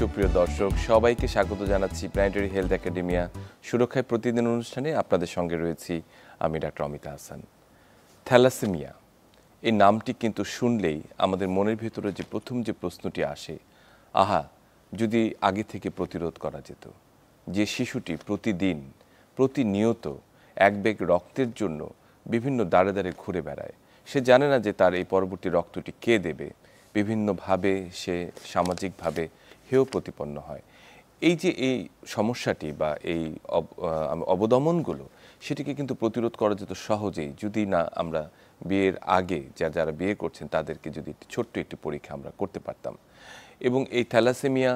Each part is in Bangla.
সুপ্রিয় দর্শক সবাইকে স্বাগত জানাচ্ছি প্ল্যানেটারি হেলথ একাডেমিয়া সুরক্ষায় প্রতিদিন অনুষ্ঠানে আপনাদের সঙ্গে রয়েছি আমি ডাক্তার অমিতা হাসান। থ্যালাসেমিয়া এই নামটি কিন্তু শুনলেই আমাদের মনের ভিতরে যে প্রথম যে প্রশ্নটি আসে, আহা যদি আগে থেকে প্রতিরোধ করা যেত। যে শিশুটি প্রতিদিন প্রতিনিয়ত এক ব্যাগ রক্তের জন্য বিভিন্ন দাঁড়ে দাঁড়ে ঘুরে বেড়ায়, সে জানে না যে তার এই পরবর্তী রক্তটি কে দেবে, বিভিন্নভাবে সে সামাজিকভাবে হেয় প্রতিপন্ন হয়। এই যে এই সমস্যাটি বা এই অবদমনগুলো সেটিকে কিন্তু প্রতিরোধ করা যেত সহজেই যদি না আমরা বিয়ের আগে যারা বিয়ে করছেন তাদেরকে যদি ছোট্ট একটি পরীক্ষা আমরা করতে পারতাম। এবং এই থ্যালাসেমিয়া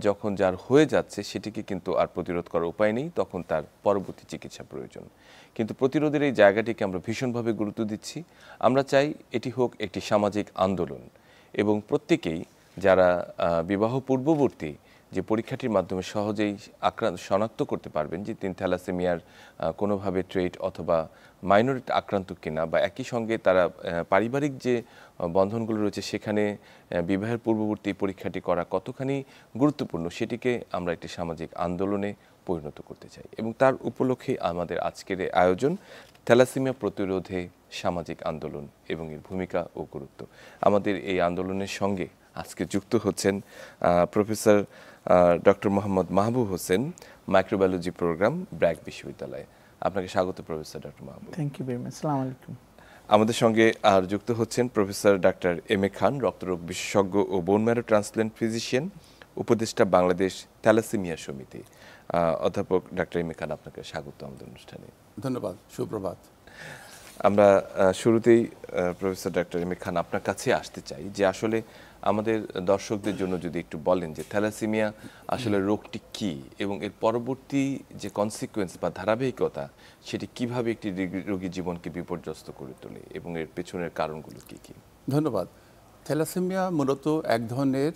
যখন যার হয়ে যাচ্ছে সেটিকে কিন্তু আর প্রতিরোধ করার উপায় নেই, তখন তার পরবর্তী চিকিৎসা প্রয়োজন। কিন্তু প্রতিরোধের এই জায়গাটিকে আমরা ভীষণভাবে গুরুত্ব দিচ্ছি। আমরা চাই এটি হোক একটি সামাজিক আন্দোলন এবং প্রত্যেকেই যারা বিবাহ পূর্ববর্তী যে পরীক্ষাটির মাধ্যমে সহজেই শনাক্ত করতে পারবেন যে তিনি থ্যালাসেমিয়ার কোনোভাবে ট্রেট অথবা মাইনরিটি আক্রান্ত কিনা, বা একই সঙ্গে তারা পারিবারিক যে বন্ধনগুলো রয়েছে সেখানে বিবাহের পূর্ববর্তী পরীক্ষাটি করা কতখানি গুরুত্বপূর্ণ সেটিকে আমরা একটি সামাজিক আন্দোলনে পরিণত করতে চাই। এবং তার উপলক্ষে আমাদের আজকের আয়োজন থ্যালাসেমিয়া প্রতিরোধে সামাজিক আন্দোলন এবং এর ভূমিকা ও গুরুত্ব। আমাদের এই আন্দোলনের সঙ্গে আজকে যুক্ত হচ্ছেন professor doctor Mohammad Mahbub Hossain, microbiology program, BRAC বিশ্ববিদ্যালয়। আপনাকে স্বাগত professor doctor Mahbub. Thank you very much. আসসালামু আলাইকুম। আমাদের সঙ্গে আর যুক্ত হচ্ছেন প্রফেসর ডাক্তার এম এ খান, রক্তরোগ বিশেষজ্ঞ ও বোন ম্যারো ট্রান্সপ্ল্যান্ট ফিজিশিয়ান, উপদেষ্টা বাংলাদেশ থ্যালাসেমিয়া সমিতি। অধ্যাপক ডাক্তার এম এ খান, আপনাকে স্বাগত আমাদের অনুষ্ঠানে। ধন্যবাদ, সুপ্রভাত। আমরা শুরুতেই প্রফেসর ডাক্তার এম এ খান আপনার কাছে আসতে চাই যে আসলে আমাদের দর্শকদের জন্য যদি একটু বলেন যে থ্যালাসেমিয়া আসলে রোগটি কি এবং এর পরবর্তী যে কনসিকুয়েন্স বা ধারাবাহিকতা সেটি কিভাবে একটি রোগীর জীবনকে বিপর্যস্ত করে তোলে এবং এর পেছনের কারণগুলো কি কি? ধন্যবাদ। থ্যালাসেমিয়া মূলত এক ধরনের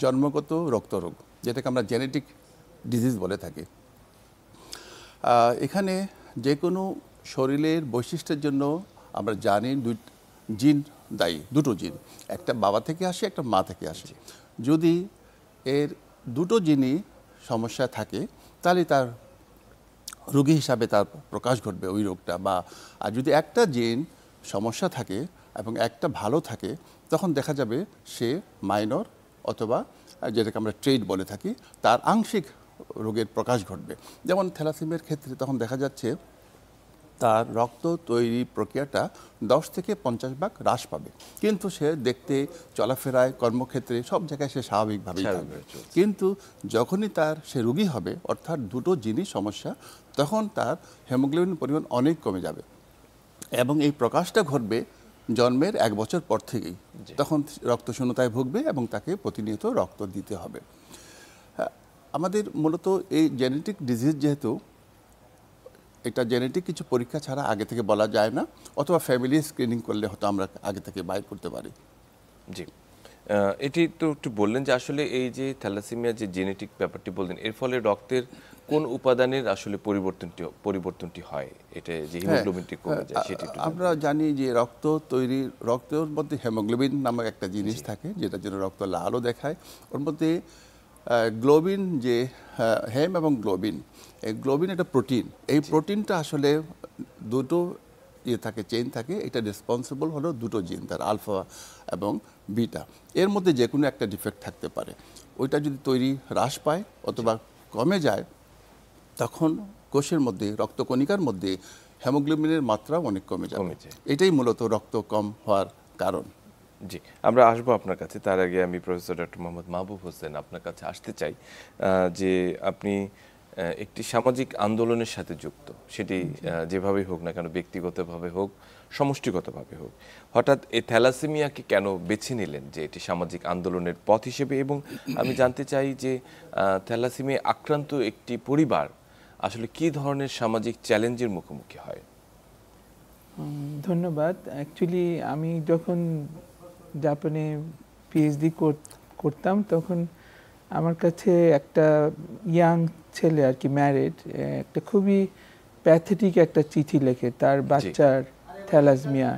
জন্মগত রক্তরোগ, যেটাকে আমরা জেনেটিক ডিজিজ বলে থাকি। এখানে যে কোনো শরীরের বৈশিষ্ট্যের জন্য আমরা জানি জিন দায়ী, দুটো জিন, একটা বাবা থেকে আসে, একটা মা থেকে আসে। যদি এর দুটো জিনই সমস্যা থাকে তাহলে তার রোগী হিসাবে তার প্রকাশ ঘটবে ওই রোগটা। আর যদি একটা জিন সমস্যা থাকে এবং একটা ভালো থাকে তখন দেখা যাবে সে মাইনর অথবা যেটাকে আমরা ট্রেড বলে থাকি, তার আংশিক রোগের প্রকাশ ঘটবে। যেমন থ্যালাসেমিয়ার ক্ষেত্রে তখন দেখা যাচ্ছে তার রক্ত তৈরি প্রক্রিয়াটা 10 থেকে 50 ভাগ হ্রাস পাবে, কিন্তু সে দেখতে, চলাফেরায়, কর্মক্ষেত্রে সব জায়গায় সে স্বাভাবিকভাবেই থাকবে। কিন্তু যখনই সে রোগী হবে, অর্থাৎ দুটো জিনিস সমস্যা, তখন তার হিমোগ্লোবিনের পরিমাণ অনেক কমে যাবে এবং এই প্রকাশটা ঘটবে জন্মের 1 বছর পর থেকেই। তখন রক্তশূন্যতায় ভুগবে এবং তাকে প্রতিনিয়ত রক্ত দিতে হবে। আমাদের মূলত এই জেনেটিক ডিজিজ, যেহেতু এটা জেনেটিক কিছু পরীক্ষা ছাড়া আগে থেকে বলা যায় না, অথবা ফ্যামিলি স্ক্রিনিং করলে হয়তো আমরা আগে থেকে বাইর করতে পারি। জি, এটি তো একটু বললেন যে আসলে এই যে থ্যালাসেমিয়া যে জেনেটিক ব্যাপারটি বললেন, এর ফলে রক্তের কোন উপাদানের আসলে পরিবর্তনটি হয়, এটা যে হিমোগ্লোবিনটি কমে যায় সেটি আমরা জানি যে রক্তের মধ্যে হিমোগ্লোবিন নামক একটা জিনিস থাকে, যেটার জন্য রক্ত লালও দেখায়। ওর মধ্যে গ্লোবিন, যে হেম এবং গ্লোবিন, এই গ্লোবিন একটা প্রোটিন। এই প্রোটিনটা আসলে দুটো চেইন থাকে। এটা রেসপন্সিবল হলো দুটো জিন, তার আলফা এবং বিটা। এর মধ্যে যে কোনো একটা ডিফেক্ট থাকতে পারে। ওইটা যদি হ্রাস পায় অথবা কমে যায়, তখন কোষের মধ্যে, রক্তকণিকার মধ্যে হিমোগ্লোবিনের মাত্রা অনেক কমে যায়। এটাই মূলত রক্ত কম হওয়ার কারণ। জি, আমরা আসবো আপনার কাছে। তার আগে আমি প্রফেসর ডক্টর মোহাম্মদ মাহবুব হোসেন আপনার কাছে আসতে চাই যে আপনি একটি সামাজিক আন্দোলনের সাথে যুক্ত, সেটি যেভাবেই হোক না কেন, ব্যক্তিগতভাবে হোক, সমষ্টিগতভাবে হোক, হঠাৎ এই থ্যালাসেমিয়াকে কেন বেছে নিলেন যে এটি সামাজিক আন্দোলনের পথ হিসেবে? এবং আমি জানতে চাই যে থ্যালাসেমিয়া আক্রান্ত একটি পরিবার আসলে কি ধরনের সামাজিক চ্যালেঞ্জের মুখোমুখি হয়? ধন্যবাদ। অ্যাকচুয়ালি আমি যখন জাপানে পিএইচডি করতাম তখন আমার কাছে একটা ইয়াং ছেলে আর কি, ম্যারিড, একটা খুবই প্যাথেটিক একটা চিঠি লেখে। তার বাচ্চার থ্যালাসেমিয়া,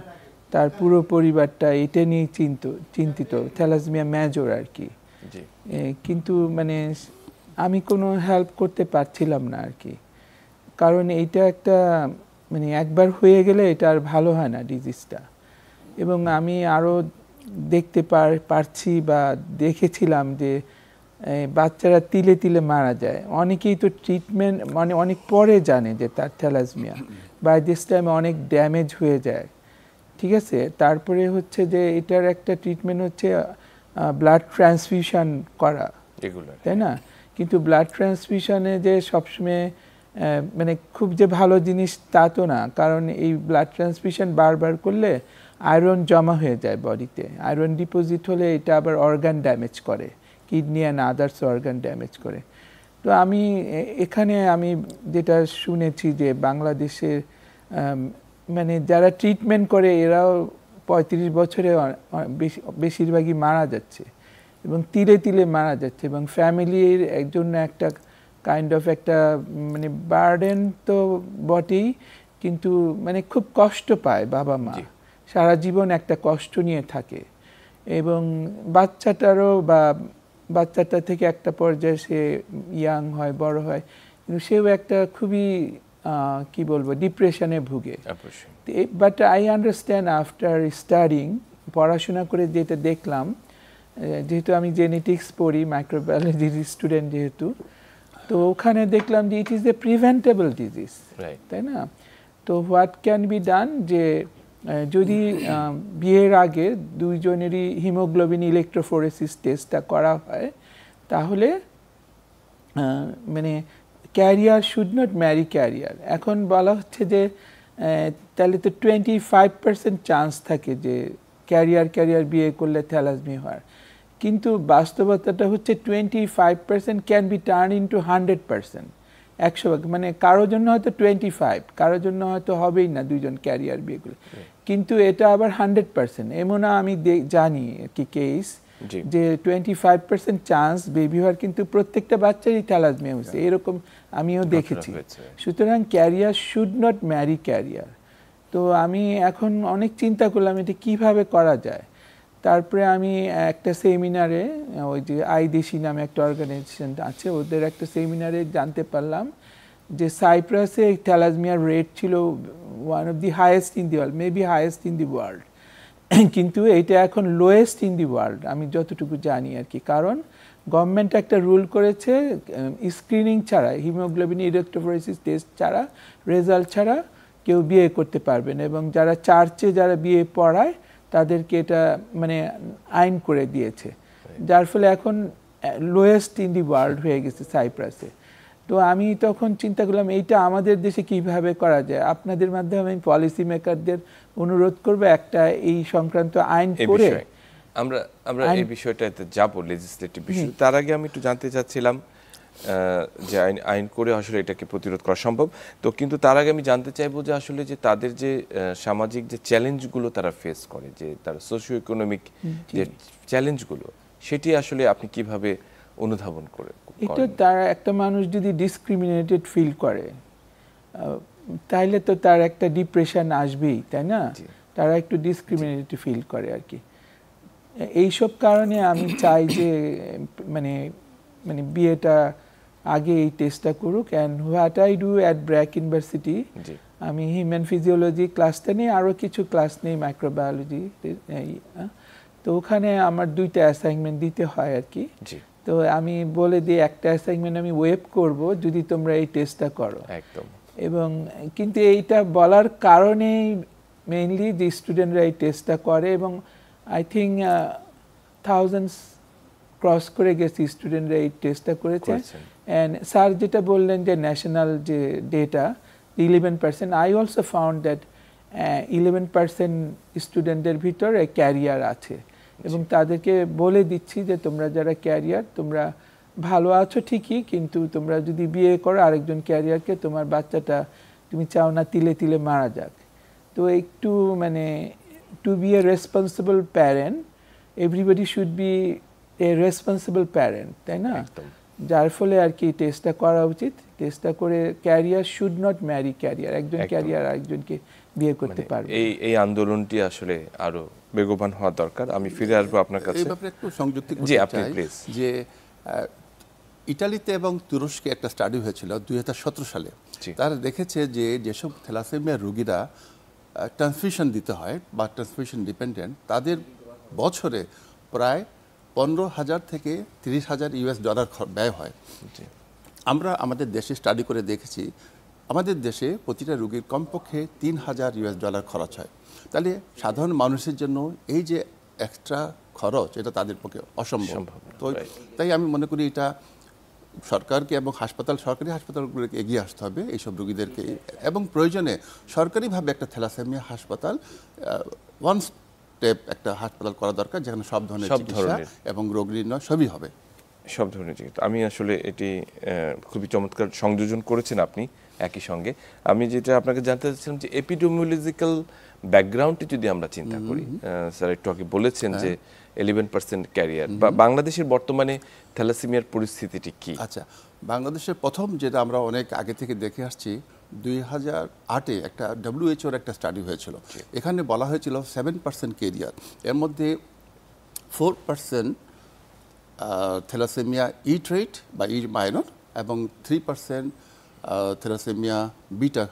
তার পুরো পরিবারটা এটা নিয়ে চিন্তিত, থ্যালাসেমিয়া মেজর আর কি। জি কিন্তু মানে আমি কোনো হেল্প করতে পারছিলাম না আর কি, কারণ এইটা একটা মানে একবার হয়ে গেলে এটা আর ভালো হয় না ডিজিজটা। এবং আমি আরও দেখতে পারছি বা দেখেছিলাম যে বাচ্চারা তিলে তিলে মারা যায়। অনেকেই তো ট্রিটমেন্ট মানে অনেক পরে জানে যে তার থ্যালাসমিয়া, বাই দিস টাইম অনেক ড্যামেজ হয়ে যায়, ঠিক আছে। তারপরে হচ্ছে যে এটার একটা ট্রিটমেন্ট হচ্ছে ব্লাড ট্রান্সফিউশন করা, এগুলো তাই না? কিন্তু ব্লাড ট্রান্সফিউশনে যে সবসময় মানে খুব যে ভালো জিনিস তা তো না, কারণ এই ব্লাড ট্রান্সফিউশন বারবার করলে আয়রন জমা হয়ে যায় বডিতে। আয়রন ডিপোজিট হলে এটা আবার অর্গান ড্যামেজ করে, kidney and others organ damage করে। তো আমি এখানে আমি যেটা শুনেছি যে বাংলাদেশের মানে যারা ট্রিটমেন্ট করে এরাও 35 বছরে বেশিরভাগই মারা যাচ্ছে এবং তিলে তিলে মারা যাচ্ছে, এবং ফ্যামিলির জন্য একটা কাইন্ড অফ একটা মানে বার্ডেন তো বটেই, কিন্তু মানে খুব কষ্ট পায় বাবা মা, সারা জীবন একটা কষ্ট নিয়ে থাকে। এবং বাচ্চাটারও বা বাচ্চাটা থেকে একটা পর্যায়ে সে ইয়াং হয়, বড় হয়, কিন্তু সেও একটা খুবই কি বলবো ডিপ্রেশনে ভুগে। But I understand after studying, পড়াশোনা করে যেটা দেখলাম, যেহেতু আমি জেনেটিক্স পড়ি, মাইক্রোবায়োলজির স্টুডেন্ট যেহেতু, তো ওখানে দেখলাম যে it is a preventable disease, তাই না? তো হোয়াট ক্যান বি ডান, যে যদি বিয়ের আগে দুইজনেরই হিমোগ্লোবিন ইলেকট্রোফোরেসিস টেস্টটা করা হয়, তাহলে মানে career should not marry career. এখন বলা হচ্ছে যে তাহলে তো 25% চান্স থাকে যে ক্যারিয়ার বিয়ে করলে থ্যালাসমিয়া হওয়ার, কিন্তু বাস্তবতাটা হচ্ছে 25% ক্যান বি টার্ন ইন্টু 100%, 100%। মানে কারোর জন্য হয়তো 25, কারোর জন্য হয়তো হবেই না দুইজন ক্যারিয়ার বিয়ে করলে, কিন্তু এটা আবার 100%। এমনও আমি জানি কি কেস যে 25% চান্স বেবি হওয়ার, কিন্তু প্রত্যেকটা বাচ্চারই থ্যালাসমিয়া হয়েছে, এরকম আমিও দেখেছি। সুতরাং career should not marry career. তো আমি এখন অনেক চিন্তা করলাম এটা কিভাবে করা যায়। তারপরে আমি একটা সেমিনারে, ওই যে আইদেশি নামে একটা অর্গানাইজেশন আছে, ওদের একটা সেমিনারে জানতে পারলাম যে সাইপ্রাসে থ্যালাসমিয়ার রেট ছিল one of the highest in the world, maybe highest in the world, কিন্তু এটা এখন লোয়েস্ট ইন দি ওয়ার্ল্ড আমি যতটুকু জানি আর কি। কারণ গভর্নমেন্ট একটা রুল করেছে, স্ক্রিনিং ছাড়া, হিমোগ্লোবিন ইলেকট্রোফোরেসিস টেস্ট ছাড়া, রেজাল্ট ছাড়া কেউ বিয়ে করতে পারবে না, এবং যারা চার্চে যারা বিয়ে পড়ায় তাদেরকে এটা মানে আইন করে দিয়েছে, যার ফলে এখন লোয়েস্ট ইন দি ওয়ার্ল্ড হয়ে গেছে সাইপ্রাসে। তো আমি তখন চিন্তা করলাম এইটা আমাদের দেশে কিভাবে করা যায়। আপনাদের মাধ্যমে আমি পলিসি মেকারদের অনুরোধ করবো একটা এই সংক্রান্ত আইন করে আমরা এই বিষয়টাতে যাব, লেজিসলেটিভ বিষয়। তার আগে আমি একটু জানতে চাচ্ছিলাম যে আইন করে আসলে এটাকে প্রতিরোধ করা সম্ভব তো, কিন্তু তার আগে আমি জানতে চাইবো যে আসলে যে তাদের যে সামাজিক যে চ্যালেঞ্জগুলো তারা ফেস করে, যে তার সোশিও ইকোনমিক যে চ্যালেঞ্জগুলো, সেটি আসলে আপনি কিভাবে অনুধাবন করে? এটা তার একটা মানুষ যদি ডিসক্রিমিনেটেড ফিল করে তাহলে তো তার একটা ডিপ্রেশন আসবেই, তাই না? তারা একটু ডিসক্রিমিনেটেড ফিল করে আর কি। এইসব কারণে আমি চাই যে মানে মানে বিয়েটা আগে এই টেস্টটা করুক। And what I do at BRAC university, আমি হিউম্যান ফিজিওলজি ক্লাসটা নিয়ে আরও কিছু ক্লাস নেই মাইক্রোবায়োলজি, তো ওখানে আমার 2টা অ্যাসাইনমেন্ট দিতে হয় আর কি। তো আমি বলে দিই একটা অ্যাসাইনমেন্ট আমি ওয়েব করব যদি তোমরা এই টেস্টটা করো। একদম। এবং কিন্তু এইটা বলার কারণেই মেইনলি যে স্টুডেন্টরা এই টেস্টটা করে, এবং আই থিঙ্ক থাউজেন্ডস ক্রস করে গেছে স্টুডেন্টরা এই টেস্টটা করেছে। অ্যান্ড স্যার যেটা বললেন যে ন্যাশনাল যে data 11%, I also found that 11% স্টুডেন্টদের ভিতরে ক্যারিয়ার আছে, এবং তাদেরকে বলে দিচ্ছি যে তোমরা যারা ক্যারিয়ার তোমরা ভালো আছো ঠিকই, কিন্তু তোমরা যদি বিয়ে করো আরেকজন ক্যারিয়ারকে, তোমার বাচ্চাটা তুমি চাও না তিলে তিলে মারা যাক। তো একটু মানে to be a responsible parent, everybody should be a responsible parent, তাই না? যার ফলে আর কি টেস্টটা করা উচিত। টেস্টটা করে career should not marry career, একজন ক্যারিয়ার আরেকজনকে বিয়ে করতে পারবে। এই আন্দোলনটি আসলে আরো বেগবান হওয়া দরকার। আমি ফিরে আসবো আপনার কাছে। এই ব্যাপারে একটু সংযুক্তি জি, করতে আপনি চাই প্লিজ। যে ইটালিতে এবং তুরস্কে একটা স্টাডি হয়েছিল 2017 সালে। তারা দেখেছে যে যেসব থ্যালাসেমিয়া রোগীরা ট্রান্সফিউশন দিতে হয় বা ট্রান্সফিউশন ডিপেন্ডেন্ট, তাদের বছরে প্রায় 15,000 থেকে 30,000 US ডলার ব্যয় হয়। আমরা আমাদের দেশে স্টাডি করে দেখেছি, আমাদের দেশে প্রতিটা রোগীর কমপক্ষে 3,000 US ডলার খরচ হয়। তাহলে সাধারণ মানুষের জন্য এই যে এক্সট্রা খরচ, এটা তাদের পক্ষে অসম্ভব। তো তাই আমি মনে করি এটা সরকারকে এবং সরকারি হাসপাতালগুলোকে এগিয়ে আসতে হবে এইসব রোগীদেরকে, এবং প্রয়োজনে সরকারিভাবে একটা থ্যালাসেমিয়া হাসপাতাল ওয়ান স্টেপ একটা হাসপাতাল করা দরকার, যেখানে সব ধরনের চিকিৎসা এবং রোগ নির্ণয় সবই হবে। সব ধরনের চিকিৎসা। আমি আসলে এটি খুবই চমৎকার সংযোজন করেছেন আপনি। একই সঙ্গে আমি যেটা আপনাকে জানতে চাচ্ছিলাম যে এপিডেমিওলজিক্যাল ব্যাকগ্রাউন্ডটি যদি আমরা চিন্তা করি, স্যার একটু আগে বলেছেন যে 11% ক্যারিয়ার, বা বাংলাদেশের বর্তমানে থ্যালাসেমিয়ার পরিস্থিতিটি কি? আচ্ছা, বাংলাদেশের প্রথম যেটা আমরা অনেক আগে থেকে দেখে আসছি, 2008-এ একটা WHO একটা স্টাডি হয়েছিল। এখানে বলা হয়েছিল 7% ক্যারিয়ার, এর মধ্যে 4% থ্যালাসেমিয়া ই ট্রেট বা ই মাইনর এবং 3% থ্যালাসেমিয়া বিটা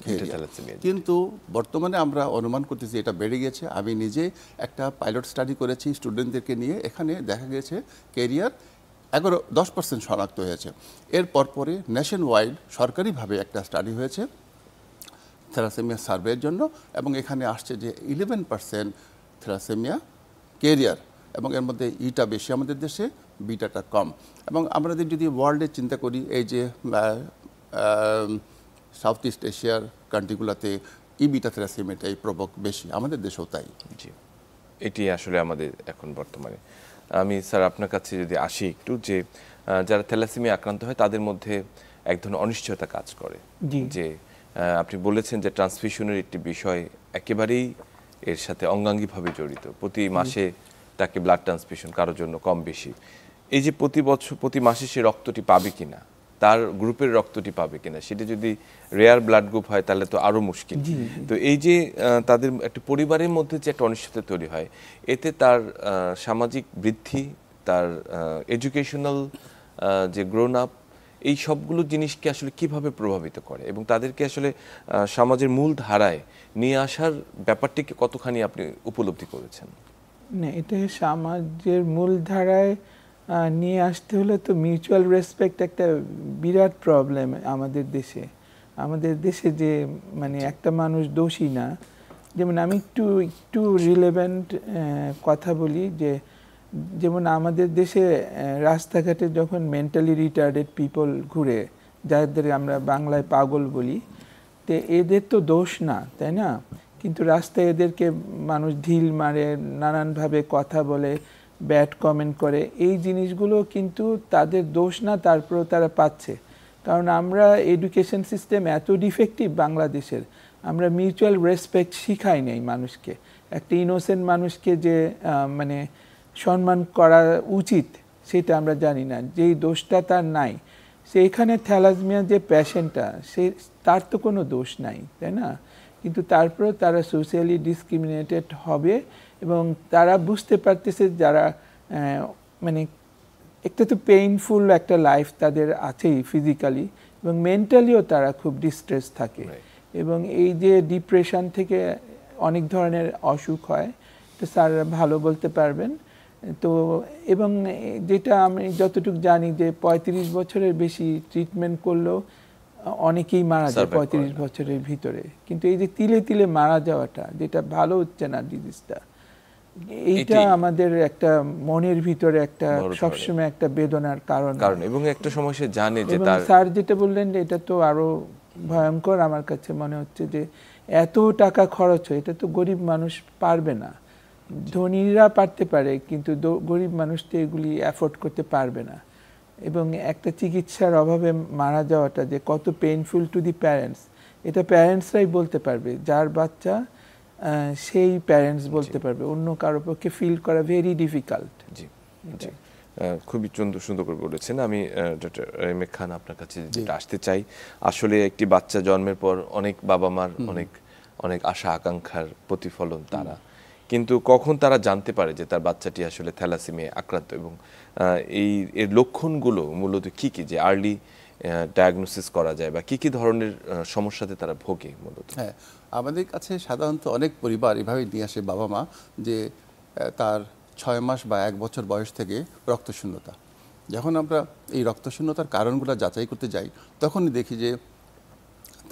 ক্যারিয়ার। কিন্তু বর্তমানে আমরা অনুমান করতেছি এটা বেড়ে গেছে। আমি নিজে একটা পাইলট স্টাডি করেছি স্টুডেন্টদেরকে নিয়ে, এখানে দেখা গেছে ক্যারিয়ার 10% শনাক্ত হয়েছে। এর পরে ন্যাশন ওয়াইড সরকারিভাবে একটা স্টাডি হয়েছে থ্যালাসেমিয়া সার্ভের জন্য, এবং এখানে আসছে যে 11% থ্যালাসেমিয়া ক্যারিয়ার, এবং এর মধ্যে ইটা বেশি আমাদের দেশে, বিটাটা কম। এবং আমরা যদি ওয়ার্ল্ডে চিন্তা করি, এই যে সাউথ ইস্ট এশিয়ার কান্ট্রিগুলোতে বিটা থ্যালাসেমিয়াটাই প্রবক বেশি, আমাদের দেশেও তাই। জি, এটি আসলে আমাদের এখন বর্তমানে। আমি স্যার আপনার কাছে যদি আসি একটু, যে যারা থ্যালাসেমিয়া আক্রান্ত হয় তাদের মধ্যে এক ধরনের অনিশ্চয়তা কাজ করে, যে আপনি বলেছেন যে ট্রান্সফিউশনের একটি বিষয় একেবারেই এর সাথে অঙ্গাঙ্গিভাবে জড়িত। প্রতি মাসে তাকে ব্লাড ট্রান্সফিউশন কারোর জন্য কম বেশি, এই যে প্রতি মাসে সে রক্তটি পাবে কিনা, তার গ্রুপের রক্তটি পাবে কিনা, সেটা যদি রেয়ার ব্লাড গ্রুপ হয় তাহলে তো আরো মুশকিল। তো এই যে তাদের একটা পরিবারের মধ্যে যে একটা অনিশ্চয়তা তৈরি হয়, এতে তার সামাজিক বৃদ্ধি, তার এডুকেশনাল যে গ্রোন আপ, এই সবগুলো জিনিসকে আসলে কিভাবে প্রভাবিত করে, এবং তাদেরকে আসলে সমাজের মূল ধারায় নিয়ে আসার ব্যাপারটিকে কতখানি আপনি উপলব্ধি করেছেন? না, এটা সমাজের মূল ধারায় নিয়ে আসতে হলে তো মিউচুয়াল রেসপেক্ট একটা বিরাট প্রবলেম আমাদের দেশে। আমাদের দেশে যে মানে একটা মানুষ দোষী না, যেমন আমি একটু রিলেভেন্ট কথা বলি, যে যেমন আমাদের দেশে রাস্তাঘাটে যখন মেন্টালি রিটার্ডেড পিপল ঘুরে, যাদের আমরা বাংলায় পাগল বলি, তো এদের তো দোষ না, তাই না? কিন্তু রাস্তায় এদেরকে মানুষ ঢিল মারে, নানানভাবে কথা বলে, ব্যাড কমেন্ট করে, এই জিনিসগুলো কিন্তু তাদের দোষ না, তারপরেও তারা পাচ্ছে। কারণ আমরা এডুকেশন সিস্টেম এত ডিফেক্টিভ বাংলাদেশের, আমরা মিউচুয়াল রেসপেক্ট শিখাই নেই মানুষকে। একটা ইনোসেন্ট মানুষকে যে মানে সম্মান করা উচিত সেটা আমরা জানি না, যেই দোষটা তার নাই। সেইখানে থ্যালাসেমিয়া যে পেশেন্টটা, তার তো কোনো দোষ নাই, তাই না? কিন্তু তারপরেও তারা সোশ্যালি ডিসক্রিমিনেটেড হবে, এবং তারা বুঝতে পারতেছে যারা মানে একটা তো পেইনফুল একটা লাইফ তাদের আছেই ফিজিক্যালি, এবং মেন্টালিও তারা খুব ডিস্ট্রেস থাকে, এবং এই যে ডিপ্রেশন থেকে অনেক ধরনের অসুখ হয়, তো স্যার ভালো বলতে পারবেন। তো এবং যেটা আমি যতটুকু জানি যে 35 বছরের বেশি ট্রিটমেন্ট করলেও অনেকেই মারা যায় 35 বছরের ভিতরে। কিন্তু এই যে তিলে তিলে মারা যাওয়াটা, যেটা ভালো হচ্ছে না ডিজিজটা, এইটা আমাদের একটা মনের ভিতরে একটা সবসময় একটা বেদনার কারণ, এবং একটা সময় সে জানে যে স্যার যেটা বললেন এটা তো আরো ভয়ঙ্কর আমার কাছে মনে হচ্ছে, যে এত টাকা খরচ হয়, এটা তো গরিব মানুষ পারবে না। ধনীরা পারতে পারে, কিন্তু গরিব মানুষ তো এগুলি অ্যাফোর্ড করতে পারবে না। এবং একটা চিকিৎসার অভাবে মারা যাওয়াটা যে কত পেইনফুল টু দি প্যারেন্টস, এটা প্যারেন্টসরাই বলতে পারবে, যার বাচ্চা সেই প্যারেন্টস বলতে পারবে, অন্য কারো পক্ষে ফিল করা ভেরি ডিফিকাল্ট। জি জি, খুবই সুন্দর করে বলেছেন। আমি ডক্টর রেমেক খান আপনার কাছে যেটা আসতে চাই, আসলে একটি বাচ্চা জন্মের পর অনেক বাবা মার অনেক আশা আকাঙ্ক্ষার প্রতিফলন তারা, কিন্তু কখন তারা জানতে পারে যে তার বাচ্চাটি আসলে থ্যালাসেমিয়া আক্রান্ত, এবং এর লক্ষণগুলো মূলত কি কি, যে আর্লি ডায়াগনোসিস করা যায়, বা কি কি ধরনের সমস্যাতে তারা ভোগে মূলত? হ্যাঁ, আমাদের কাছে সাধারণত অনেক পরিবার এভাবে নিয়ে আসে বাবা মা, যে তার 6 মাস বা 1 বছর বয়স থেকে রক্তশূন্যতা। যখন আমরা এই রক্তশূন্যতার কারণগুলো যাচাই করতে যাই, তখনই দেখি যে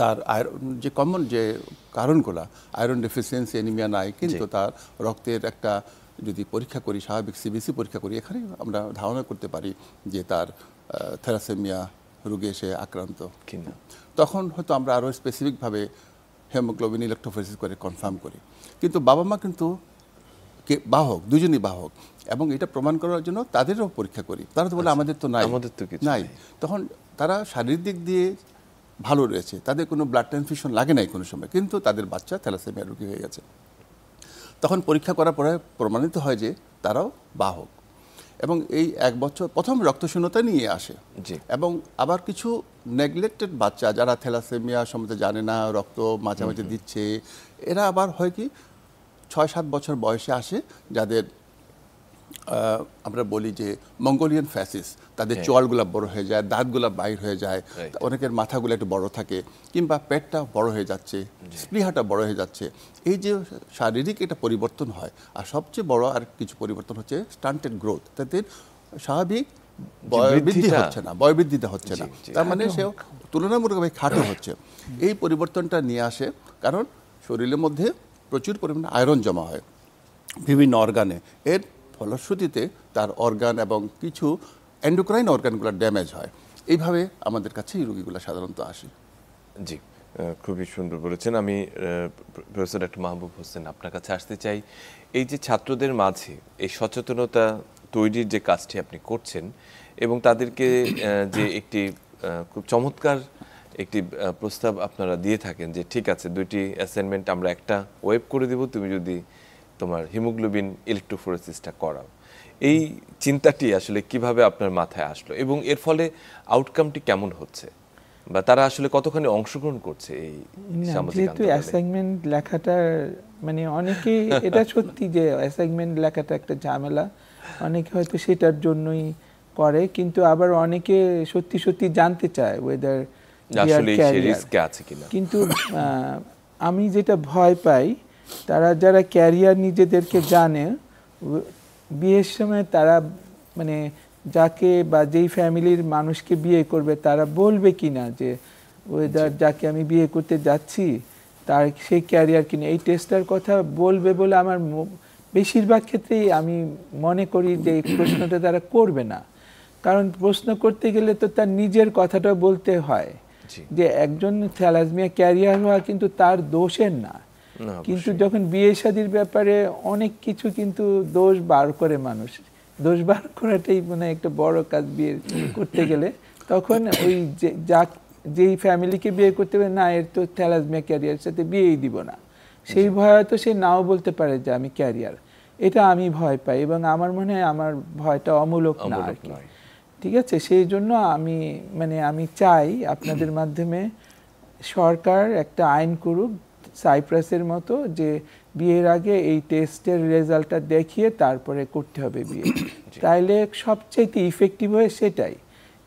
তার যে কমন যে কারণগুলো, আয়রন ডেফিসিয়েন্সি, অ্যানিমিয়া নাই, কিন্তু তার রক্তের একটা যদি পরীক্ষা করি, স্বাভাবিক সিবিসি পরীক্ষা করি, এখানে আমরা ধারণা করতে পারি যে তার থ্যালাসেমিয়া রোগে সে আক্রান্ত কিনা। তখন হয়তো আমরা আরও স্পেসিফিকভাবে হেমোগ্লোবিন ইলেকট্রোফোরেসিস করে কনফার্ম করি। কিন্তু বাবা মা কিন্তু বাহক, দুজনই বাহক, এবং এটা প্রমাণ করার জন্য তাদেরও পরীক্ষা করি। তারা তো বলে আমাদের তো নাই, নাই। তখন তারা শারীরিক দিক দিয়ে ভালো রয়েছে, তাদের কোনো ব্লাড ট্রান্সফিউশন লাগে নাই কোনো সময়, কিন্তু তাদের বাচ্চা থ্যালাসেমিয়া রোগী হয়ে গেছে। তখন পরীক্ষা করার পরে প্রমাণিত হয় যে তারাও বাহক, এবং এই 1 বছর প্রথম রক্তশূন্যতা নিয়ে আসে। এবং আবার কিছু নেগলেক্টেড বাচ্চা যারা থ্যালাসেমিয়া সম্বন্ধে জানে না, রক্ত মাঝে মাঝে দিচ্ছে, এরা আবার হয় কি 6-7 বছর বয়সে আসে, যাদের আমরা বলি যে মঙ্গোলিয়ান ফ্যাসিস, তাদের চোয়ালগুলো বড় হয়ে যায়, দাঁতগুলো বাইর হয়ে যায়, অনেকের মাথাগুলো একটু বড় থাকে, কিংবা পেটটা বড় হয়ে যাচ্ছে, স্পৃহাটা বড় হয়ে যাচ্ছে। এই যে শারীরিক এটা পরিবর্তন হয়, আর সবচেয়ে বড় আর কিছু পরিবর্তন হচ্ছে স্টান্টেড গ্রোথ, তাদের স্বাভাবিক বয়বৃদ্ধি হচ্ছে না, বয়বৃদ্ধিটা হচ্ছে না, তার মানে সে তুলনামূলকভাবে খাটো হচ্ছে। এই পরিবর্তনটা নিয়ে আসে কারণ শরীরের মধ্যে প্রচুর পরিমাণে আয়রন জমা হয় বিভিন্ন অর্গানে, এর ফলশ্রুতিতে তার অর্গান এবং কিছু এন্ডোক্রাইন অর্গানগুলো ড্যামেজ হয়। এইভাবে আমাদের কাছে এই রোগীগুলো সাধারণত আসে। জি, খুবই সুন্দর বলেছেন। আমি প্রফেসর ডক্টর মাহবুব হোসেন আপনার কাছে আসতে চাই। এই যে ছাত্রদের মাঝে এই সচেতনতা তৈরির যে কাজটি আপনি করছেন, এবং তাদেরকে যে একটি খুব চমৎকার একটি প্রস্তাব আপনারা দিয়ে থাকেন যে ঠিক আছে 2টি অ্যাসাইনমেন্ট আমরা একটা ওয়েব করে দেব, তুমি যদি তোমার হিমোগ্লোবিন ইলেকট্রোফোরেসিসটা করাও। এই চিন্তাটি আসলে কিভাবে আপনার মাথায় আসলো, এবং এর ফলে আউটকামটি কেমন হচ্ছে, বা তারা আসলে কতখানি অংশগ্রহণ করছে এই সামাজিক যেহেতু অ্যাসাইনমেন্ট লেখাটা মানে অনেকেই এটা সত্যি যে অ্যাসাইনমেন্ট লেখাটা একটা ঝামেলা, অনেকে হয়তো সেটার জন্যই করে, কিন্তু আবার অনেকে সত্যি সত্যি জানতে চায় ওয়েদার কিন্তু আমি যেটা ভয় পাই, তারা যারা ক্যারিয়ার নিজেদেরকে জানে, বিয়ের সময় তারা মানে যাকে বা যেই ফ্যামিলির মানুষকে বিয়ে করবে তারা বলবে কিনা যে ওয়েদার যাকে আমি বিয়ে করতে যাচ্ছি তার সেই ক্যারিয়ার কিনা, এই টেস্টটার কথা বলবে বলে আমার বেশিরভাগ ক্ষেত্রেই আমি মনে করি যে এই প্রশ্নটা তারা করবে না। কারণ প্রশ্ন করতে গেলে তো তার নিজের কথাটা বলতে হয়, যে একজন থ্যালাসেমিয়া ক্যারিয়ার হওয়া কিন্তু তার দোষের না, কিন্তু যখন বিয়ে শাদীর ব্যাপারে অনেক কিছু কিন্তু দোষ বার করে মানুষ, দোষ বার করাটাই মানে একটা বড় কাজ বিয়ে করতে গেলে, তখন ওই যেই ফ্যামিলিকে বিয়ে করতে হবে না এর তো থ্যালাসেমিয়া ক্যারিয়ার সাথে বিয়েই দিব না, সেই ভয় তো সে নাও বলতে পারে যে আমি ক্যারিয়ার, এটা আমি ভয় পাই, এবং আমার মনে হয় আমার ভয়টা অমূলক না আর কি। ঠিক আছে, সেই জন্য আমি চাই আপনাদের মাধ্যমে সরকার একটা আইন করুক সাইপ্রাসের মতো, যে বিয়ের আগে এই টেস্টের রেজাল্টটা দেখিয়ে তারপরে করতে হবে বিয়ে, তাইলে সবচাইতে ইফেক্টিভ হয় সেটাই।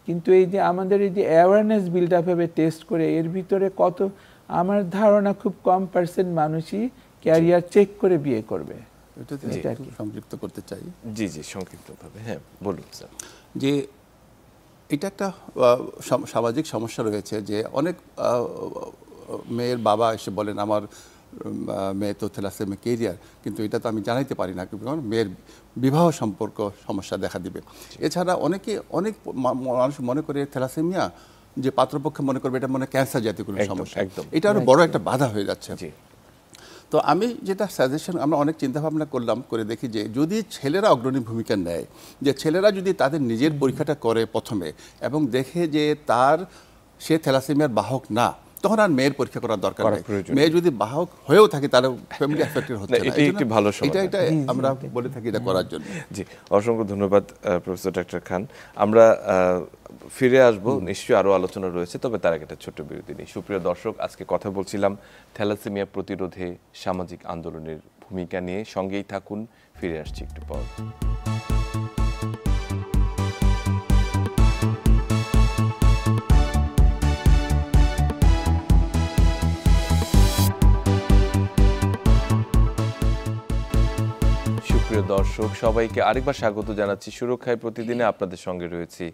কিন্তু এই যে আমাদের এই যে অ্যাওয়ারনেস বিল্ড আপ হবে টেস্ট করে, এর ভিতরে কত, আমার ধারণা খুব কম পার্সেন্ট মানুষই ক্যারিয়ার চেক করে বিয়ে করবে। এটা সংযুক্ত করতে চাই। জি জি, সংক্ষিপ্তভাবে হ্যাঁ বলুন স্যার। যে এটা একটা সামাজিক সমস্যা রয়েছে, যে অনেক মেয়ের বাবা এসে বলেন আমার মেয়ে তো থ্যালাসেমিয়া ক্যারিয়ার, কিন্তু এটা তো আমি জানাইতে পারি না, কারণ মেয়ের বিবাহ সম্পর্ক সমস্যা দেখা দিবে। এছাড়া অনেক মানুষ মনে করে থ্যালাসেমিয়া যে পাত্রপক্ষে মনে করবে এটা মনে ক্যান্সার জাতীয় কোনো সমস্যা, এটা আরো বড় একটা বাধা হয়ে যাচ্ছে। তো আমি যেটা সাজেশন, আমরা অনেক চিন্তাভাবনা করলাম, করে দেখি যে যদি ছেলেরা অগ্রণী ভূমিকা নেয়, যে ছেলেরা যদি তাদের নিজের পরীক্ষাটা করে প্রথমে এবং দেখে যে সে থ্যালাসেমিয়ার বাহক না, তখন আর মেয়ের পরীক্ষা করার দরকার করার নেই। প্রয়োজন মেয়ে যদি বাহক হয়েও থাকে তাহলে ফ্যামিলি এফেক্টেড হচ্ছে না। এটাই একটি ভালো সমাধান। এটা আমরা বলে থাকি এটা করার জন্য। জি, অসংখ্য ধন্যবাদ প্রফেসর ডাক্তার খান। আমরা ফিরে আসব, নিশ্চয়ই আরও আলোচনা রয়েছে, তবে তার আগে একটা ছোট্ট বিরতি নেই। সুপ্রিয় দর্শক, আজকে কথা বলছিলাম থ্যালাসেমিয়া প্রতিরোধে সামাজিক আন্দোলনের ভূমিকা নিয়ে। সঙ্গেই থাকুন, ফিরে আসছি একটু পর। সুপ্রিয় দর্শক, সবাইকে আরেকবার স্বাগত জানাচ্ছি সুরক্ষায় প্রতিদিনে। আপনাদের সঙ্গে রয়েছি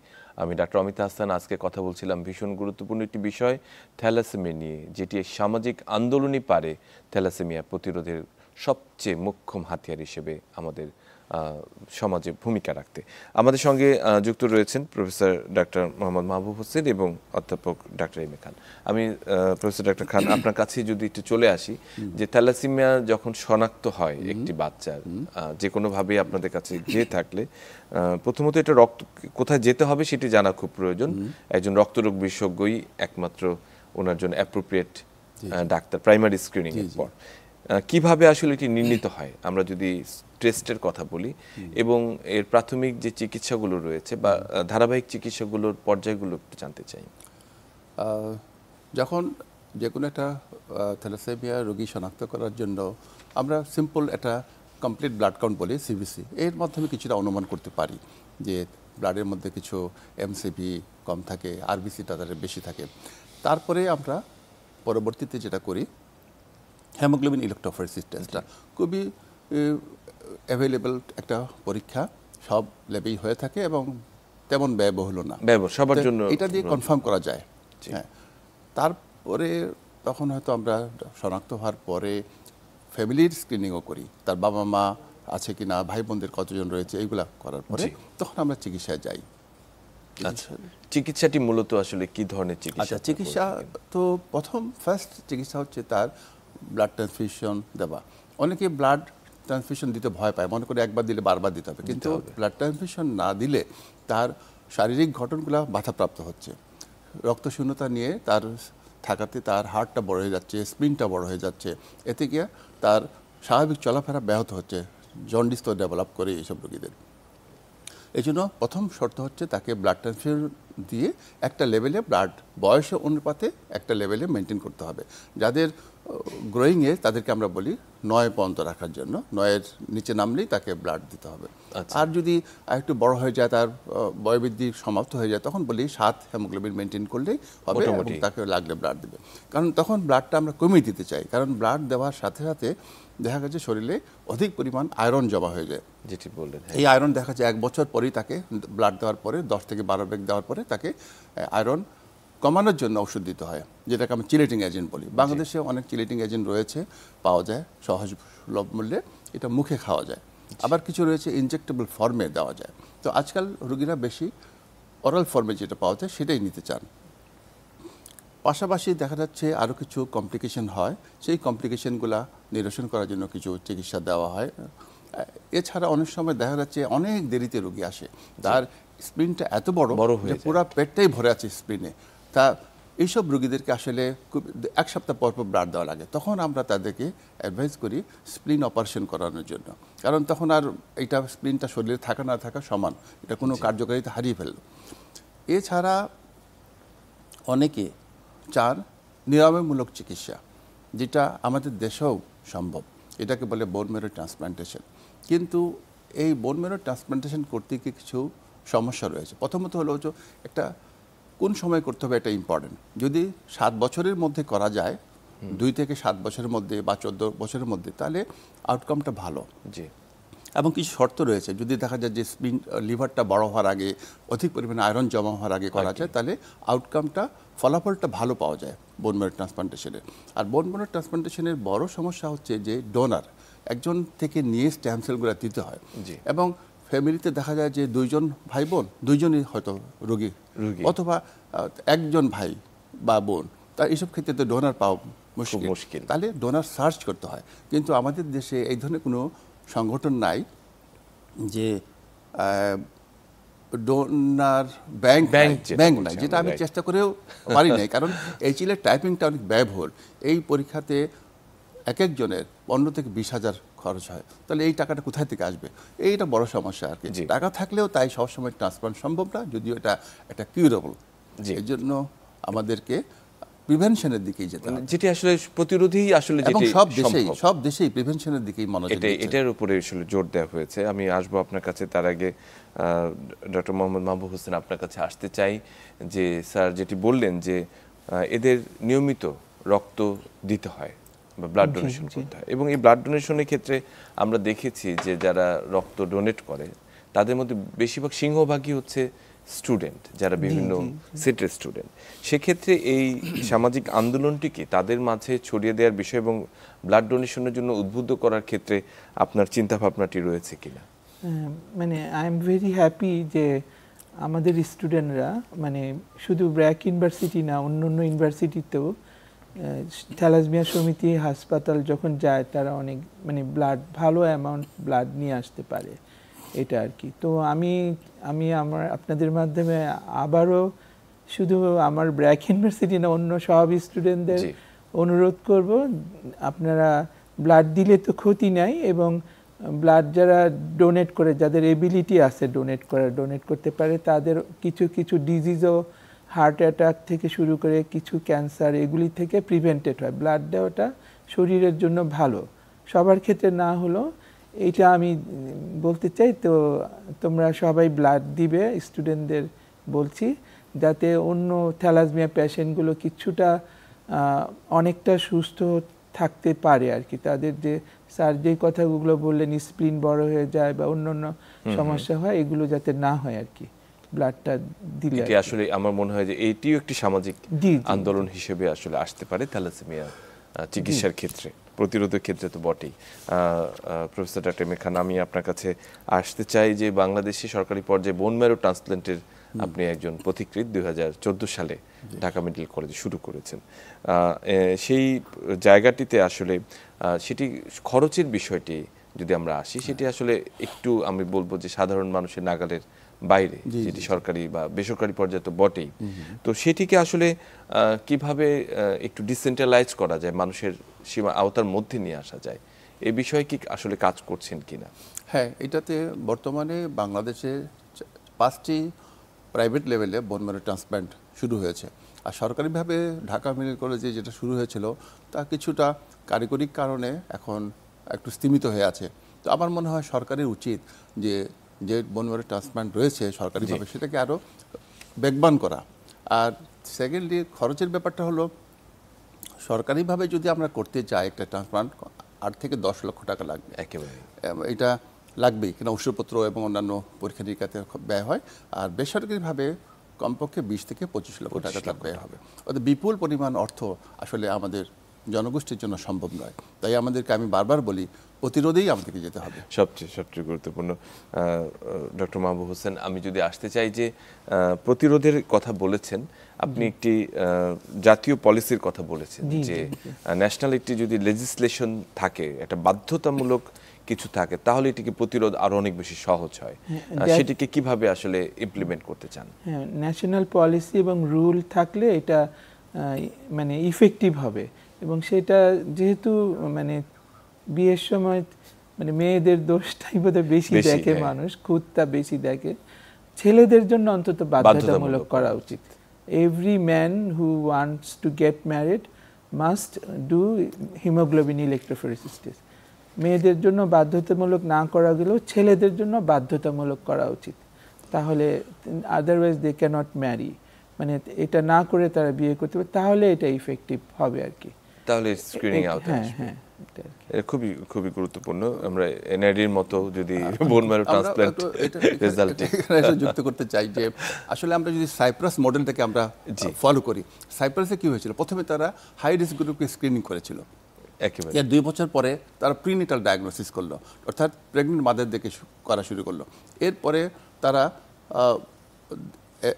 আমি ডাক্তার অমিতা হাসান। আজকে কথা বলছিলাম ভীষণ গুরুত্বপূর্ণ একটি বিষয়, থ্যালাসেমিয়া নিয়ে, যেটি সামাজিক আন্দোলনই পারে থ্যালাসেমিয়া প্রতিরোধের সবচেয়ে মোক্ষম হাতিয়ার হিসেবে আমাদের সমাজে ভূমিকা রাখতে। আমাদের সঙ্গে যুক্ত রয়েছেন প্রফেসর ডাক্তার মোহাম্মদ মাহবুব হোসেন এবং অধ্যাপক ডাক্তার এম এ খান। আমি প্রফেসর ডাক্তার খান আপনার কাছে যদি একটু চলে আসি, যে থ্যালাসেমিয়া যখন শনাক্ত হয় একটি বাচ্চার, যে কোনোভাবে আপনাদের কাছে যেয়ে থাকলে প্রথমত এটা রক্ত কোথায় যেতে হবে সেটি জানা খুব প্রয়োজন। একজন রক্তরোগ বিশেষজ্ঞই একমাত্র ওনার জন্য অ্যাপ্রোপ্রিয়েট ডাক্তার প্রাইমারি স্ক্রিনিং এর পর। কিভাবে আসলে এটি নির্ণীত হয়, আমরা যদি টেস্টের কথা বলি, এবং এর প্রাথমিক যে চিকিৎসাগুলো রয়েছে বা ধারাবাহিক চিকিৎসাগুলোর পর্যায়গুলো একটু জানতে চাই। যখন যে কোনো একটা থ্যালাসেমিয়া রোগী শনাক্ত করার জন্য আমরা সিম্পল একটা কমপ্লিট ব্লাড কাউন্ট বলি, সিবিসি, এর মাধ্যমে কিছুটা অনুমান করতে পারি যে ব্লাডের মধ্যে কিছু এমসিভি কম থাকে, আরবিসি তাদের বেশি থাকে। তারপরে আমরা পরবর্তীতে যেটা করি, হেমোগ্লোবিন ইলেকট্রোফোরেসিস টেস্টটা খুবই অ্যাভেলেবল একটা পরীক্ষা, সব ল্যাবেই হয়ে থাকে এবং তেমন ব্যয়বহুল না, সবার জন্য এটা দিয়ে কনফার্ম করা যায়। হ্যাঁ, তারপরে তখন হয়তো আমরা শনাক্ত হওয়ার পরে ফ্যামিলির স্ক্রিনিংও করি, তার বাবা মা আছে কি না, ভাই বোনদের কতজন রয়েছে, এইগুলা করার পরে তখন আমরা চিকিৎসায় যাই। চিকিৎসাটি মূলত আসলে কি ধরনের চিকিৎসা? চিকিৎসা তো ফার্স্ট চিকিৎসা হচ্ছে তার ব্লাড ট্রান্সফিউশন দেওয়া। অনেকে ব্লাড ট্রান্সফিউশন দিতে ভয় পায়, মনে করে একবার দিলে বারবার দিতে হবে, কিন্তু ব্লাড ট্রান্সফিউশন না দিলে তার শারীরিক ঘটনগুলো বাধাপ্রাপ্ত হচ্ছে। রক্তশূন্যতা নিয়ে তার থাকাতে তার হার্টটা বড় হয়ে যাচ্ছে, স্প্লিনটা বড় হয়ে যাচ্ছে, এতে গিয়ে তার স্বাভাবিক চলাফেরা ব্যাহত হচ্ছে, জন্ডিস তো ডেভেলপ করে এইসব রোগীদের। এই জন্য প্রথম শর্ত হচ্ছে তাকে ব্লাড ট্রান্সফিউশন দিয়ে একটা লেভেলে, ব্লাড বয়সের অনুপাতে একটা লেভেলে মেনটেন করতে হবে। যাদের গ্রোয়িং এজ তাদেরকে আমরা বলি 9 পর্যন্ত রাখার জন্য, 9-এর নিচে নামলেই তাকে ব্লাড দিতে হবে। আর যদি একটু বড় হয়ে যায়, তার বয়বৃদ্ধি সমাপ্ত হয়ে যায়, তখন বলি 7 হেমোগ্লোবিন মেনটেন করলেই হবে এবং তাকে লাগলে ব্লাড দেবে। কারণ তখন ব্লাডটা আমরা কমিয়ে দিতে চাই, কারণ ব্লাড দেওয়ার সাথে সাথে দেখা গেছে শরীরে অধিক পরিমাণ আয়রন জমা হয়ে যায়, যেটি বললেন। এই আয়রন দেখা যায় 1 বছর পরেই তাকে ব্লাড দেওয়ার পরে 10 থেকে 12 ব্যাগ দেওয়ার পরে তাকে আয়রন কমানোর জন্য ওষুধ দিতে হয়, যেটাকে আমি চিলেটিং এজেন্ট বলি। বাংলাদেশে অনেক চিলেটিং এজেন্ট রয়েছে, পাওয়া যায় সহজ সুলভ মূল্যে, এটা মুখে খাওয়া যায়। আবার কিছু রয়েছে ইনজেক্টেবল ফর্মে দেওয়া যায়। তো আজকাল রোগীরা বেশি অরাল ফর্মে যেটা পাওয়া যায় সেটাই নিতে চান। পাশাপাশি দেখা যাচ্ছে আরও কিছু কমপ্লিকেশন হয়, সেই কমপ্লিকেশনগুলা নিরসন করার জন্য কিছু চিকিৎসা দেওয়া হয়। এছাড়া অনেক সময় দেখা যাচ্ছে অনেক দেরিতে রোগী আসে, তার স্প্লিনটা এত বড় যে পুরো পেটটাই ভরে আছে স্প্লিনে। তা এইসব রোগীদেরকে আসলে খুব 1 সপ্তাহ পর পর ব্লাড দেওয়া লাগে। তখন আমরা তাদেরকে অ্যাডভাইস করি স্প্লিন অপারেশন করানোর জন্য, কারণ তখন আর এইটা স্প্লিনটা শরীরে থাকা না থাকা সমান, এটা কোনো কার্যকারিতা হারিয়ে ফেলল। এছাড়া অনেকে চান নিরাময়মূলক চিকিৎসা, যেটা আমাদের দেশেও সম্ভব, এটাকে বলে বোন ম্যারো ট্রান্সপ্লান্টেশন। কিন্তু এই বোন ম্যারো ট্রান্সপ্লান্টেশন করতে গিয়ে কিছু সমস্যা রয়েছে। প্রথমত হলো যে একটা কোন সময় করতে হবে, এটা ইম্পর্টেন্ট। যদি 7 বছরের মধ্যে করা যায়, 2 থেকে 7 বছরের মধ্যে বা 14 বছরের মধ্যে, তাহলে আউটকামটা ভালো। জি। এবং কিছু শর্ত রয়েছে, যদি দেখা যায় যে লিভারটা বড় হওয়ার আগে, অধিক পরিমাণে আয়রন জমা হওয়ার আগে করা যায়, তাহলে আউটকামটা, ফলাফলটা ভালো পাওয়া যায় বোন ম্যারো ট্রান্সপ্লান্টেশনের। আর বোন ম্যারো ট্রান্সপ্লান্টেশনের বড় সমস্যা হচ্ছে যে ডোনার একজন থেকে নিয়ে স্ট্যাম সেলগুলো দিতে হয়, এবং ফ্যামিলিতে দেখা যায় যে 2 জন ভাই বোন, 2 জনই হয়তো রোগী, অথবা 1 জন ভাই বা বোন, তা এইসব ক্ষেত্রে তো ডোনার পাওয়া মুশকিল, তাহলে ডোনার সার্চ করতে হয়। কিন্তু আমাদের দেশে এই ধরনের কোনো সংগঠন নাই যে ডোনার ব্যাংক ব্যাংক ব্যাংক যেটা নাই, বলছি যেটা আমি আমরা, চেষ্টা করেও পারি নাই, কারণ এই চিলের টাইপিংটা অনেক ব্যয়বহুল। এই পরীক্ষাতে এক একজনের 15 থেকে 20,000 খরচ হয়, তাহলে এই টাকাটা কোথায় থেকে আসবে? এইটা বড় সমস্যা আর কি। জি। টাকা থাকলেও তাই সবসময় ট্রান্সপ্লান্ট সম্ভব না, যদিও এটা একটা কিউরেবল। জি। এই জন্য আমাদেরকে প্রিভেনশনের দিকেই যেতে হবে, যেটি আসলে প্রতিরোধী আসলে এবং যেটি সম্ভব। সব দেশেই প্রিভেনশনের দিকেই মনোযোগ দিচ্ছে। এটার উপরে আসলে জোর দেওয়া হয়েছে। আমি আসবো আপনার কাছে, তার আগে ডক্টর মোহাম্মদ মাহবুব হোসেন আপনার কাছে আসতে চাই যে স্যার যেটি বললেন যে এদের নিয়মিত রক্ত দিতে হয় বা ব্লাড ডোনেশন করতে হয়, এবং এই ব্লাড ডোনেশনের ক্ষেত্রে আমরা দেখেছি যে যারা রক্ত ডোনেট করে তাদের মধ্যে বেশিরভাগ সিংহভাগই হচ্ছে স্টুডেন্ট, যারা বিভিন্ন সেটের স্টুডেন্ট। সেক্ষেত্রে এই সামাজিক আন্দোলনটি কি তাদের মাঝে ছড়িয়ে দেওয়ার বিষয় এবং ব্লাড ডোনেশনের জন্য উদ্বুদ্ধ করার ক্ষেত্রে আপনার চিন্তা ভাবনাটি রয়েছে কিনা? মানে আই এম ভেরি হ্যাপি যে আমাদের স্টুডেন্টরা, মানে শুধু ব্র্যাক ইউনিভার্সিটি না, অন্য অন্য ইউনিভার্সিটিতেও থ্যালাসমিয়া সমিতি হাসপাতাল যখন যায় তারা অনেক মানে ব্লাড, ভালো অ্যামাউন্ট ব্লাড নিয়ে আসতে পারে, এটা আর কি। তো আমি আপনাদের মাধ্যমে আবারও শুধু আমার ব্র্যাক ইউনিভার্সিটি না, অন্য সব স্টুডেন্টদের অনুরোধ করব, আপনারা ব্লাড দিলে তো ক্ষতি নাই, এবং ব্লাড যারা ডোনেট করে, যাদের এবিলিটি আছে ডোনেট করতে পারে, তাদের কিছু কিছু ডিজিজও, হার্ট অ্যাটাক থেকে শুরু করে কিছু ক্যান্সার, এগুলি থেকে প্রিভেন্টেড হয়। ব্লাড দেওয়াটা শরীরের জন্য ভালো, সবার ক্ষেত্রে না হলো এইটা আমি বলতে চাই। তো তোমরা সবাই ব্লাড দিবে, স্টুডেন্টদের বলছি, যাতে অন্য থ্যালাসমিয়া পেশেন্টগুলো কিছুটা অনেকটা সুস্থ থাকতে পারে আর কি। তাদের যে স্যার যে কথাগুলো বললেন, স্প্লিন বড় হয়ে যায় বা অন্য অন্য সমস্যা হয়, এগুলো যাতে না হয় আর কি, ব্লাডটা দিলে। এটি আসলে আমার মনে হয় যে এইটিও একটি সামাজিক আন্দোলন হিসেবে আসলে আসতে পারে থ্যালাসেমিয়া চিকিৎসার ক্ষেত্রে, প্রতিরোধের ক্ষেত্রে তো বটেই। প্রফেসর ডক্টর এম এ খান, আমি আপনার কাছে আসতে চাই যে বাংলাদেশি সরকারি পর্যায়ে বোন ম্যারো ট্রান্সপ্লান্টের আপনি একজন পথিকৃৎ, 2014 সালে ঢাকা মেডিকেল কলেজে শুরু করেছেন। সেই জায়গাটিতে আসলে সেটি খরচের বিষয়টি যদি আমরা আসি, সেটি আসলে একটু আমি বলবো যে সাধারণ মানুষের নাগালের বাইরে, যেটি সরকারি বা বেসরকারি পর্যায়ে তো বটেই। তো সেটিকে আসলে কিভাবে একটু ডিসেন্ট্রালাইজ করা যায়, মানুষের সীমা আওতার মধ্যে নিয়ে আসা যায়, এই বিষয়ে কি আসলে কাজ করছেন কিনা? হ্যাঁ, এটাতে বর্তমানে বাংলাদেশে 5টি প্রাইভেট লেভেলে বোন ম্যারো ট্রান্সপ্লান্ট শুরু হয়েছে। আর সরকারিভাবে ঢাকা মেডিকেল কলেজে যেটা শুরু হয়েছিল তা কিছুটা কারিগরিক কারণে এখন একটু স্তীমিত হয়ে আছে। তো আমার মনে হয় সরকারের উচিত যে বোন ম্যারো ট্রান্সপ্লান্ট রয়েছে সরকারিভাবে, সেটাকে আরও বেগবান করা। আর সেকেন্ডলি, খরচের ব্যাপারটা হলো, সরকারিভাবে যদি আমরা করতে চাই একটা ট্রান্সপ্লান্ট, 8 থেকে 10 লক্ষ টাকা লাগবে একেবারে, এটা লাগবেই, কিনা ওষুধপত্র এবং অন্যান্য পরীক্ষা নিরীক্ষাতে ব্যয় হয়। আর বেসরকারিভাবে কমপক্ষে 20 থেকে 25 লক্ষ টাকা তার ব্যয় হবে। অর্থাৎ বিপুল পরিমাণ অর্থ আসলে আমাদের জনগোষ্ঠীর জন্য সম্ভব নয়। তাই আমাদেরকে, আমি বারবার বলি, প্রতিরোধেই আমাদেরকে যেতে হবে। সবচেয়ে গুরুত্বপূর্ণ। ডক্টর মাহবুব হোসেন, আমি যদি আসতে চাই যে প্রতিরোধের কথা বলেছেন আপনি, একটি জাতীয় পলিসির কথা বলেছেন যে ন্যাশনাল একটি যদি লেজিসলেশন থাকে, একটা বাধ্যতামূলক কিছু থাকে, তাহলে এটিকে প্রতিরোধ আরো অনেক বেশি সহজ হয়। সেটিকে কিভাবে আসলে ইমপ্লিমেন্ট করতে চান? হ্যাঁ, ন্যাশনাল পলিসি এবং রুল থাকলে এটা মানে ইফেক্টিভ হবে। এবং সেটা যেহেতু মানে বিয়ের সময় মানে মেয়েদের দোষটাই বোধহয় বেশি দেখে মানুষ, খুঁতটা বেশি দেখে, ছেলেদের জন্য অন্তত বাধ্যতামূলক করা উচিত। Every man who wants to get married must do haemoglobin electrophoresis. মেয়েদের জন্য বাধ্যতামূলক না করা গেলেও ছেলেদের জন্য বাধ্যতামূলক করা উচিত, তাহলে আদারওয়াইজ দে ক্যানট ম্যারি। মানে এটা না করে তারা বিয়ে করতে পারে, তাহলে এটা ইফেক্টিভ হবে আর কি। তাহলে স্ক্রিনিং আওতায় আসবে। হ্যাঁ, খুবই খুবই গুরুত্বপূর্ণ। আমরা এনআইডির মতো যদি বোন ম্যারো ট্রান্সপ্লান্ট রেজাল্ট যুক্ত করতে চাই যে আসলে আমরা যদি সাইপ্রাস মডেলটাকে আমরা ফলো করি, সাইপ্রাসে কি হয়েছিল, প্রথমে তারা হাই রিস্ক গ্রুপকে স্ক্রিনিং করেছিল, একেবারে 2 বছর পরে তারা প্রিনিটাল ডায়াগনোসিস করলো, অর্থাৎ প্রেগনেন্ট মাদের দেখে করা শুরু করলো। এরপরে তারা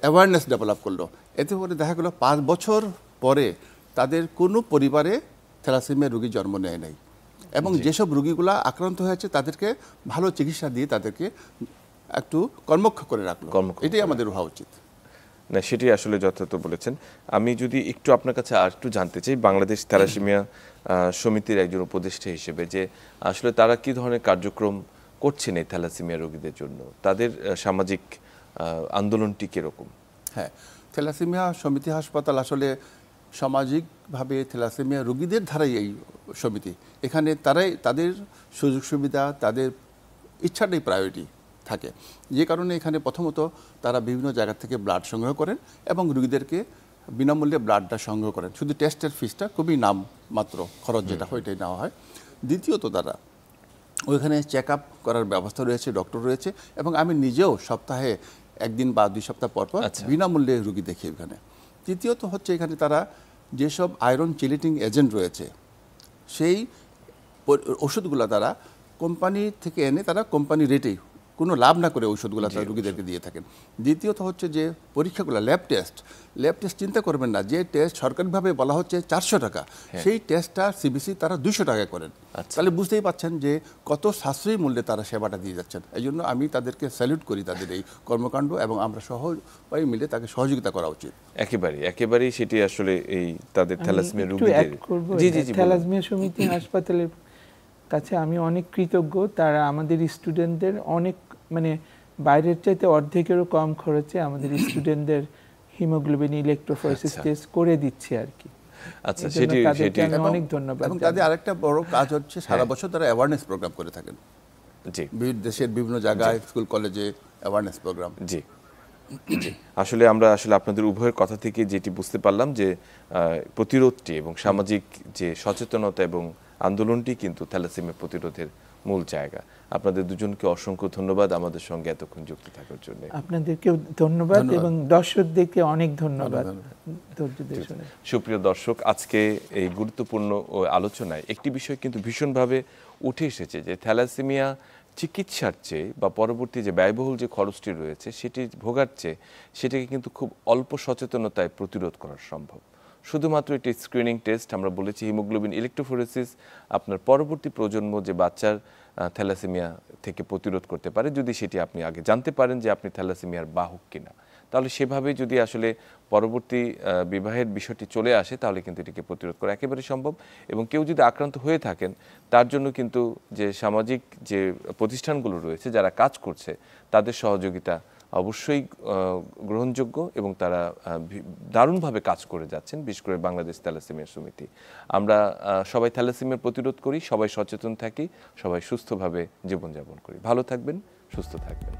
অ্যাওয়ারনেস ডেভেলপ করলো। এতে করে দেখা গেলো 5 বছর পরে তাদের কোনো পরিবারে থ্যালাসেমিয়া রোগী জন্ম নেয় নাই, এবং যেসব রোগীগুলো আক্রান্ত হয়েছে তাদেরকে ভালো চিকিৎসা দিয়ে তাদেরকে একটু কর্মক্ষ করে রাখলো, কর্মক্ষম এটাই আমাদের হওয়া উচিত। না, সেটি আসলে যথার্থ বলেছেন। আমি যদি একটু আপনার কাছে আর একটু জানতে চাই, বাংলাদেশ থ্যালাসেমিয়া সমিতির একজন উপদেষ্টা হিসেবে, যে আসলে তারা কি ধরনের কার্যক্রম করছেন এই থ্যালাসেমিয়া রোগীদের জন্য, তাদের সামাজিক আন্দোলনটি কিরকম? হ্যাঁ, থ্যালাসেমিয়া সমিতি হাসপাতাল আসলে সামাজিকভাবে থ্যালাসেমিয়া রোগীদের ধারাই এই সমিতি। এখানে তারাই তাদের সুযোগ সুবিধা, তাদের ইচ্ছাটাই প্রায়োরিটি থাকে, যে কারণে এখানে প্রথমত তারা বিভিন্ন জায়গা থেকে ব্লাড সংগ্রহ করেন এবং রোগীদেরকে বিনামূল্যে ব্লাডটা সংগ্রহ করেন। শুধু টেস্টের ফিসটা খুবই নামমাত্র খরচ যেটা হয় এটাই নেওয়া হয়। দ্বিতীয়ত তারা ওইখানে চেক আপ করার ব্যবস্থা রয়েছে, ডক্টর রয়েছে, এবং আমি নিজেও সপ্তাহে একদিন বা 2 সপ্তাহ পর পর বিনামূল্যে রুগী দেখি এখানে। তৃতীয়ত হচ্ছে এখানে তারা যেসব আয়রন চিলেটিং এজেন্ট রয়েছে সেই ওষুধগুলো তারা কোম্পানি থেকে এনে তারা কোম্পানি রেটেই কোনো লাভ না করে ওষুধগুলো তারা রুগীদেরকে দিয়ে থাকেন। দ্বিতীয়ত হচ্ছে যে পরীক্ষাগুলো, ল্যাব টেস্ট চিন্তা করবেন না, যে টেস্ট সরকারিভাবে বলা হচ্ছে 400 টাকা, সেই টেস্টটা সিবিসি তারা 200 টাকায় করেন। তাহলে বুঝতেই পাচ্ছেন যে কত সাশ্রয়ী মূল্যে তারা সেবাটা দিয়ে যাচ্ছেন। এই জন্য আমি তাদেরকে স্যালুট করি, তাদের এই কর্মকাণ্ড, এবং আমরা সবাই মিলে তাকে সহযোগিতা করা উচিত। একেবারেই সেটি আসলে এই তাদের থ্যালাসেমিয়া একটু রোগীদের। অ্যাড করব, জি জি জি, থ্যালাসেমিয়া সমিতি হাসপাতালের কাছে আমি অনেক কৃতজ্ঞ। তারা আমাদের স্টুডেন্টদের অনেক, মানে বাইরের চাইতে অর্ধেকেরও কম খরচে আমাদের স্টুডেন্টদের হিমোগ্লোবিন ইলেকট্রোফোরেসিস টেস্ট করে দিচ্ছে আর কি। আচ্ছা, সেটি আমি অনেক ধন্যবাদ। এবং তাদের আরেকটা বড় কাজ হচ্ছে সারা বছর তারা অ্যাওয়ারনেস প্রোগ্রাম করে থাকেন। জি, দেশের বিভিন্ন জায়গায় স্কুল কলেজে অ্যাওয়ারনেস প্রোগ্রাম। জি জি, আসলে আমরা আপনাদের উভয়ের কথা থেকে যেটি বুঝতে পারলাম যে প্রতিরোধটি এবং সামাজিক যে সচেতনতা এবং আন্দোলনটি কিন্তু থ্যালাসেমিয়া প্রতিরোধের মূল জায়গা। আপনাদের দুজনকে অসংখ্য ধন্যবাদ আমাদের সঙ্গে এতক্ষণ যুক্ত থাকার জন্য। আপনাদেরকেও ধন্যবাদ এবং দর্শকদেরকে অনেক ধন্যবাদ ধৈর্য দিয়ে শুনে। সুপ্রিয় দর্শক, আজকে এই গুরুত্বপূর্ণ আলোচনায় একটি বিষয় কিন্তু ভীষণভাবে উঠে এসেছে, যে থ্যালাসেমিয়া চিকিৎসার চেয়ে বা পরবর্তী যে ব্যয়বহুল যে খরচটি রয়েছে সেটি ভোগার চেয়ে সেটাকে কিন্তু খুব অল্প সচেতনতায় প্রতিরোধ করা সম্ভব। শুধুমাত্র একটি স্ক্রিনিং টেস্ট, আমরা বলেছি হিমোগ্লোবিন ইলেকট্রোফোরেসিস আপনার পরবর্তী প্রজন্ম যে বাচ্চার থ্যালাসেমিয়া থেকে প্রতিরোধ করতে পারে, যদি সেটি আপনি আগে জানতে পারেন যে আপনি থ্যালাসেমিয়ার বাহক কিনা, তাহলে সেভাবে যদি আসলে পরবর্তী বিবাহের বিষয়টি চলে আসে তাহলে কিন্তু এটিকে প্রতিরোধ করা একেবারে সম্ভব। এবং কেউ যদি আক্রান্ত হয়ে থাকেন তার জন্য কিন্তু যে সামাজিক যে প্রতিষ্ঠানগুলো রয়েছে যারা কাজ করছে তাদের সহযোগিতা অবশ্যই গ্রহণযোগ্য, এবং তারা দারুণভাবে কাজ করে যাচ্ছেন, বিশেষ করে বাংলাদেশ থ্যালাসেমিয়া সমিতি। আমরা সবাই থ্যালাসেমিয়া প্রতিরোধ করি, সবাই সচেতন থাকি, সবাই সুস্থভাবে জীবনযাপন করি। ভালো থাকবেন, সুস্থ থাকবেন।